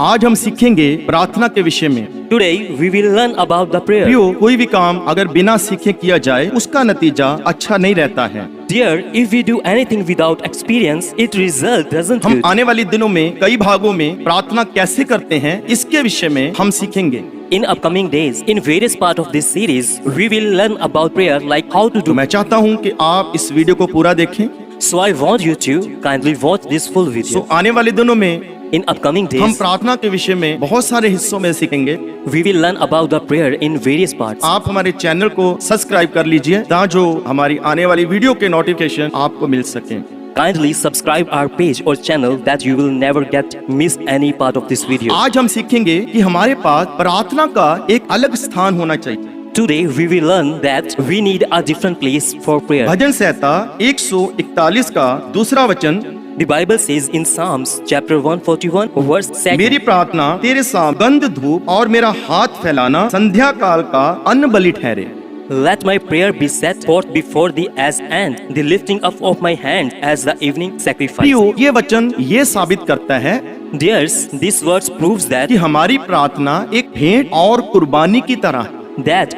आज हम सीखेंगे प्रार्थना के विषय में। Today we will learn about the prayer. प्रियो, कोई भी काम अगर बिना सीखे किया जाए उसका नतीजा अच्छा नहीं रहता है। Dear, if we do anything without experience, its result doesn't हम good. आने वाले दिनों में कई भागों में प्रार्थना कैसे करते हैं इसके विषय में हम सीखेंगे। In upcoming days, in various part of this series, we will learn about prayer, like how to तो do. मैं चाहता हूँ कि आप इस वीडियो को पूरा देखें। So I want you to kindly watch this full video. आने वाले दिनों में In upcoming हम days, प्रार्थना के विषय में बहुत सारे हिस्सों में सीखेंगे। we will learn about the prayer in various parts. आप हमारे चैनल को सब्सक्राइब कर लीजिए ताकि जो हमारी आने वाली वीडियो के नोटिफिकेशन आपको मिल सके। Kindly subscribe our page or channel that you will never get miss any part of this video. आज हम सीखेंगे कि हमारे पास प्रार्थना का एक अलग स्थान होना चाहिए। Today we will learn that we need a different place for prayer. भजन संहिता 141 का दूसरा वचन, The Bible says in Psalms chapter 141 verse 2. मेरी प्रार्थना तेरे सामने गंध धूप और मेरा हाथ फैलाना संध्या काल का अन्न बलि ठहरे। Let my prayer be set forth before thee as and the lifting up of my hand as the evening sacrifice. प्रियो, ये वचन ये साबित करता है Dears, this verse proves कि that हमारी प्रार्थना एक भेंट और कुर्बानी की तरह है।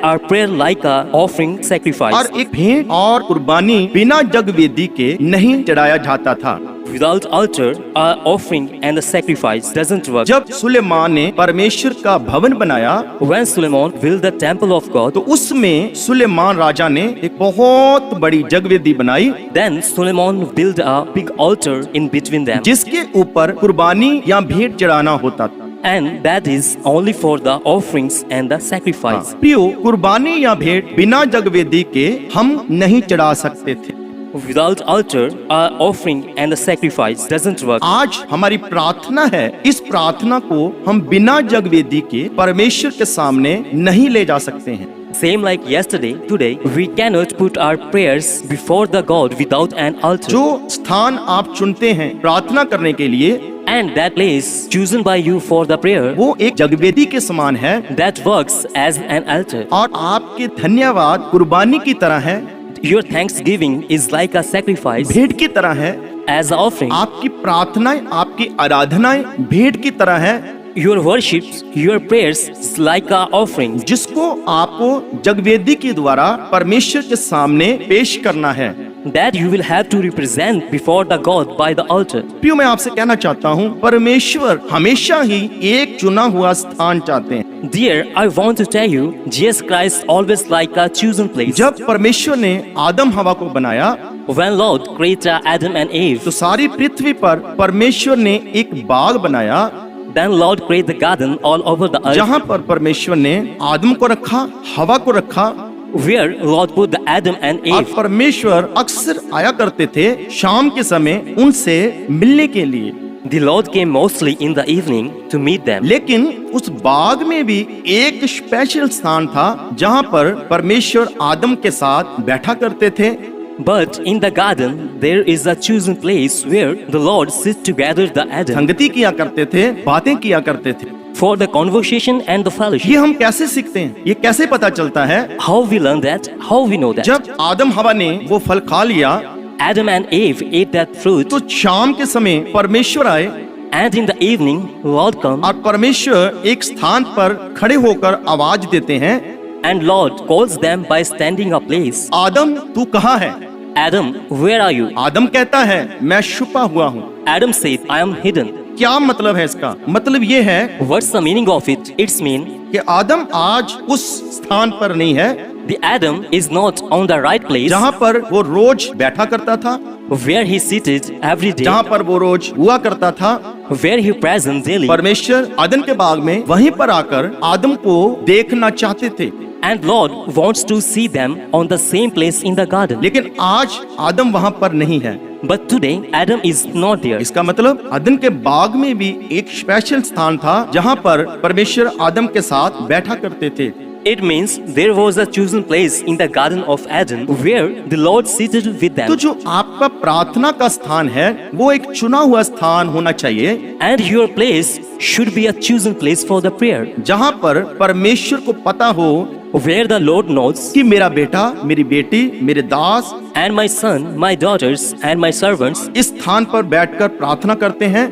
our prayer like a offering sacrifice. और एक भेंट और कुर्बानी बिना जगवेदी के नहीं चढ़ाया जाता था। Without altar, our offering and the sacrifice doesn't work. जब सुलेमान ने परमेश्वर का भवन बनाया When Solomon built the temple of God, तो उसमें सुलेमान राजा ने एक बहुत बड़ी जगवेदी बनाई then Solomon built a big altar in between them. जिसके ऊपर कुर्बानी या भेंट चढ़ाना होता था। And that is only for the offerings and the sacrifice. प्रियो, कुर्बानी या भेंट बिना जगवेदी के हम नहीं चढ़ा सकते थे। Without altar, our offering and the sacrifice doesn't work. आज हमारी प्रार्थना है, इस प्रार्थना को हम बिना जगवेदी के परमेश्वर के सामने नहीं ले जा सकते हैं। Same like yesterday, today, we cannot put our prayers before the God without an altar. जो स्थान आप चुनते हैं प्रार्थना करने के लिए, And that place chosen by you for the prayer, वो एक जगवेदी के समान है that works as an altar. और आपके धन्यवाद कुर्बानी की तरह है, Your thanksgiving is like a sacrifice, भेंट की तरह है। as an offering. आपकी प्रार्थनाएं, आपकी आराधनाएं भेंट की तरह है, Your worships, your prayers is like a offering, जिसको आपको जगवेदी के द्वारा परमेश्वर के सामने पेश करना है। that you will have to represent before the God by the altar. प्रियो, मैं आपसे कहना चाहता हूँ, परमेश्वर हमेशा ही एक चुना हुआ स्थान चाहते हैं। Dear, I want to tell you, Jesus Christ always like a chosen place. जब परमेश्वर ने आदम हवा को बनाया When Lord created Adam and Eve, तो सारी पृथ्वी पर परमेश्वर ने एक बाग बनाया then Lord created the garden all over the earth, जहाँ पर परमेश्वर ने आदम को रखा, हवा को रखा where Lord put the Adam and और Eve. परमेश्वर अक्सर आया करते थे शाम के समय उनसे मिलने के लिए। The Lord came mostly in the evening to meet them. लेकिन उस बाग में भी एक स्पेशल स्थान था जहाँ पर परमेश्वर आदम के साथ बैठा करते थे। But in the garden, there is a chosen place where the Lord sits together the Adam संगति किया करते थे, बातें किया करते थे। for the conversation and the ये fellowship. हम कैसे सीखते हैं, ये कैसे पता चलता है? How we learn that? How we know that? जब आदम हवा ने वो फल खा लिया Adam and Eve ate that fruit, तो शाम के समय परमेश्वर आए and in the evening, Lord come और परमेश्वर एक स्थान पर खड़े होकर आवाज देते हैं, and Lord calls them by standing a place. आदम तू कहाँ है? Adam, where are you? आदम कहता है मैं छुपा हुआ हूँ। Adam said, I am hidden. क्या मतलब है इसका? मतलब ये है What's the meaning of it? It's mean कि आदम आज उस स्थान पर नहीं है the Adam is not on the right place जहाँ पर वो रोज बैठा करता था, where he seated every day, जहाँ पर वो रोज हुआ करता था। where he present daily. परमेश्वर आदम के बाग में वहीं पर आकर आदम को देखना चाहते थे, And Lord wants to see them on the same place in the garden. लेकिन आज आदम वहाँ पर नहीं है। But today Adam is not there. इसका मतलब आदम के बाग में भी एक स्पेशल स्थान था जहाँ पर परमेश्वर आदम के साथ बैठा करते थे। It means there was a chosen place in the garden of Adam where the Lord seated with तो them. जो आपका प्रार्थना का स्थान है वो एक चुना हुआ स्थान होना चाहिए And your place should be a chosen place for the prayer, जहाँ पर परमेश्वर को पता हो where the Lord knows, कि मेरा बेटा, मेरी बेटी, मेरे दास and my son, my daughters, and my servants, इस स्थान पर बैठकर प्रार्थना करते हैं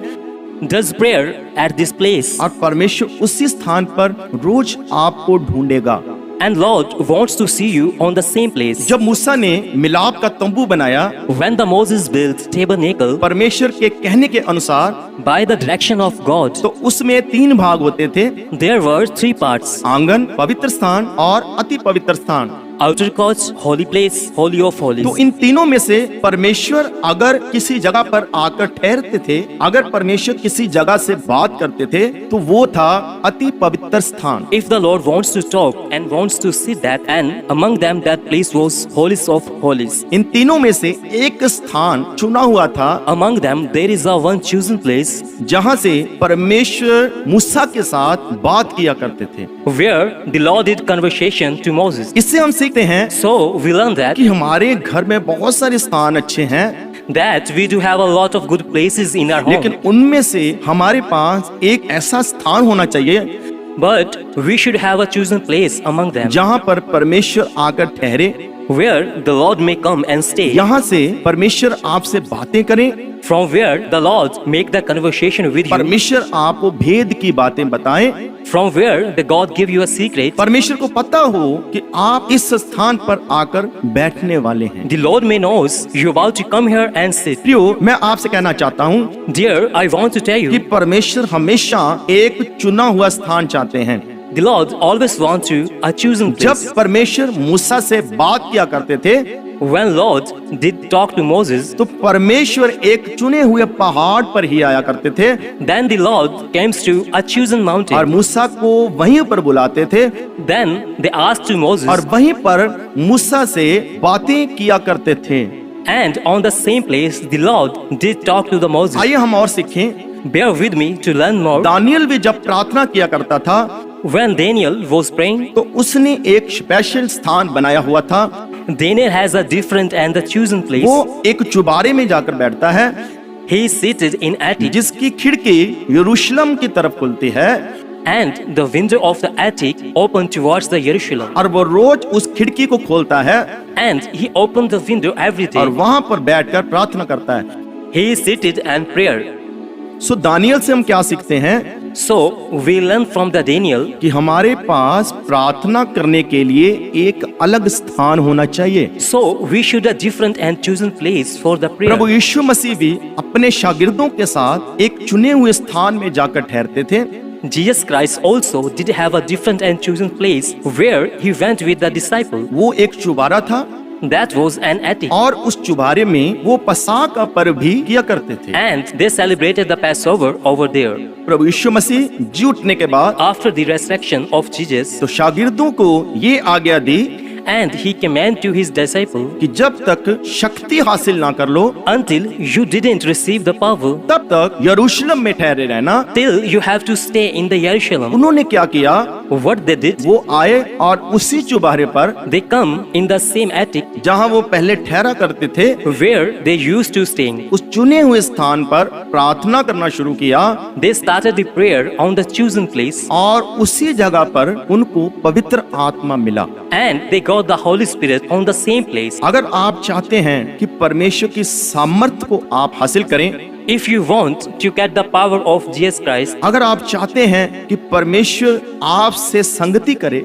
does prayer at this place. और परमेश्वर उसी स्थान पर रोज आपको ढूंढेगा। And Lord wants to see you on the same place. जब मूसा ने मिलाप का तंबू बनाया, When the Moses built tabernacle परमेश्वर के कहने के अनुसार, by the direction of God, तो उसमें 3 भाग होते थे, there were 3 parts: आंगन, पवित्र स्थान और अति पवित्र स्थान। outer court, holy place, holy of holies. तो इन तीनों में से परमेश्वर अगर किसी जगह पर आकर ठहरते थे, अगर परमेश्वर किसी जगह से बात करते थे, तो वो था अति पवित्र स्थान। If the Lord wants to talk and wants to see that, and among them that place was holies of holies. इन तीनों में से एक स्थान चुना हुआ था, Among them there is a one chosen place जहाँ से परमेश्वर मूसा के साथ बात किया करते थे। where the Lord did conversation to Moses. इससे हम सीखते हैं So we learn that कि हमारे घर में बहुत सारे स्थान अच्छे हैं, we do have a lot of good places in our home, लेकिन उनमें से हमारे पास एक ऐसा स्थान होना चाहिए but we should have a chosen place among them जहाँ पर परमेश्वर आकर ठहरे, where the Lord may come and stay, यहाँ से परमेश्वर आपसे बातें करें, from where the Lord make the conversation with you, परमेश्वर आपको भेद की बातें बताएं, from where the God give you a secret. परमेश्वर को पता हो कि आप इस स्थान पर आकर बैठने वाले हैं। The Lord may knows you about to come here and sit. प्रियो, मैं आपसे कहना चाहता हूँ Dear, I want to tell कि you, परमेश्वर हमेशा एक चुना हुआ स्थान चाहते हैं। the Lord always want to a chosen जब place. परमेश्वर मूसा से बात किया करते थे, When Lord did talk to Moses, तो परमेश्वर एक चुने हुए पहाड़ पर ही आया करते थे then the Lord came to a chosen और mountain. मूसा को वहीं पर बुलाते थे Then they asked to Moses, और वहीं पर मूसा से बातें किया करते थे। and on the same place the Lord did talk to the Moses. आइए हम और सीखें। Bear with me to learn more. Daniel भी जब प्रार्थना किया करता था, When Daniel was praying, तो उसने एक स्पेशल स्थान बनाया हुआ था। Daniel has a different and a chosen place. वो एक चुबारे में जाकर बैठता है, He is seated in attic, जिसकी खिड़की यरूशलेम की तरफ खुलती है, and the window of the attic opened towards the Jerusalem. और वो रोज उस खिड़की को खोलता है And he opened the window every day. और वहां पर बैठकर प्रार्थना करता है। He is seated and prayer. So Daniel से हम क्या सीखते हैं So we learn from the Daniel कि हमारे पास प्रार्थना करने के लिए एक अलग स्थान होना चाहिए। so we should a different and chosen place for the prayer. प्रभु यीशु मसीह भी अपने शागिर्दों के साथ एक चुने हुए स्थान में जाकर ठहरते थे। Jesus Christ also did have a different and chosen place where he went with the disciple. वो एक चुबारा था That was an attic. और उस चुबारे में वो पसाह का पर्व भी किया करते थे। And they celebrated the Passover over there. प्रभु यीशु मसीह जी उठने के बाद After the resurrection of Jesus, तो शागिर्दों को ये आज्ञा दी and he commanded to his disciple, कि जब तक शक्ति हासिल ना कर लो, until you didn't receive the power, तब तक यरूशलेम में ठहरे रहना। till you have to stay in the Jerusalem. उन्होंने क्या किया, What they did, वो आए और उसी चुबारे पर they come in the same attic जहाँ वो पहले ठहरा करते थे, where they used to stay. उस चुने हुए स्थान पर प्रार्थना करना शुरू किया They started the prayer on the chosen place, और उसी जगह पर उनको पवित्र आत्मा मिला। and they got the Holy Spirit on the same place. अगर आप चाहते हैं कि परमेश्वर की सामर्थ्य को आप हासिल करें, If you want to get the power of Jesus Christ, अगर आप चाहते हैं कि परमेश्वर आपसे संगति करे,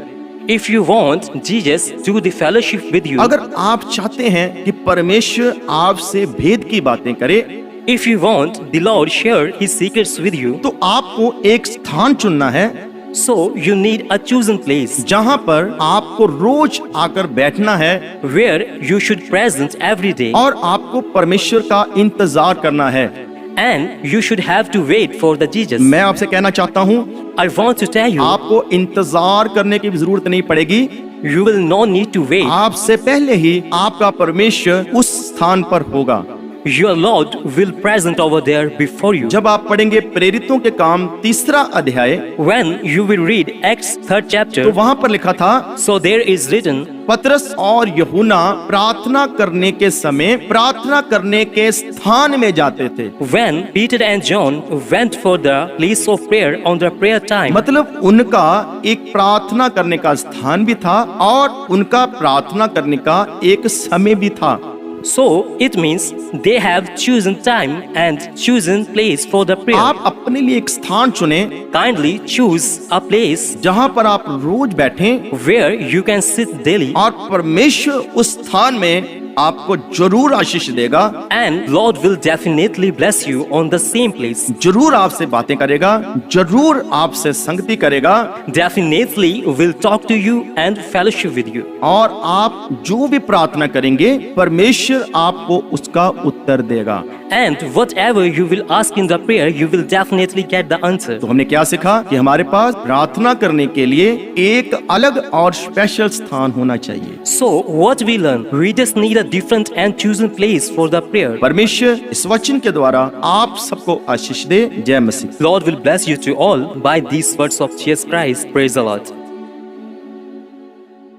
if you want Jesus to the fellowship with you, अगर आप चाहते हैं कि परमेश्वर आपसे भेद की बातें करे, if you want the Lord share His secrets with you, तो आपको एक स्थान चुनना है so you need a chosen place जहाँ पर आपको रोज आकर बैठना है where you should present every day, और आपको परमेश्वर का इंतजार करना है। and you should have to wait for the Jesus. मैं आपसे कहना चाहता हूँ, I want to tell you, आपको इंतजार करने की जरूरत नहीं पड़ेगी। you will not need to wait. आपसे पहले ही आपका परमेश्वर उस स्थान पर होगा। Your Lord will present over there before you. जब आप पढ़ेंगे प्रेरितों के काम 3 अध्याय, When you will read Acts 3rd तो chapter, वहाँ पर लिखा था, so there is written, पतरस और यूहन्ना प्रार्थना करने के समय प्रार्थना करने के स्थान में जाते थे। when Peter and John went for the place of prayer on the prayer time. मतलब उनका एक प्रार्थना करने का स्थान भी था और उनका प्रार्थना करने का एक समय भी था। So it means they have chosen time and chosen place for the prayer. आप अपने लिए एक स्थान चुने Kindly choose a place जहां पर आप रोज बैठें where you can sit daily, और परमेश्वर उस स्थान में आपको जरूर आशीष देगा, and Lord will definitely bless you on the same place. जरूर आपसे बातें करेगा, जरूर आपसे संगति करेगा, Definitely will talk to you and fellowship with you. और आप जो भी प्रार्थना करेंगे परमेश्वर आपको उसका उत्तर देगा। And whatever you will ask in the prayer, you will definitely get the answer. तो हमने क्या सीखा कि हमारे पास प्रार्थना करने के लिए एक अलग और स्पेशल स्थान होना चाहिए। So what we learn, we just need a different and chosen place for the prayer. परमेश्वर इस वचन के द्वारा आप सबको आशीष दे। जय मसीह। Lord will bless you to all by these words of Jesus Christ. Praise the Lord.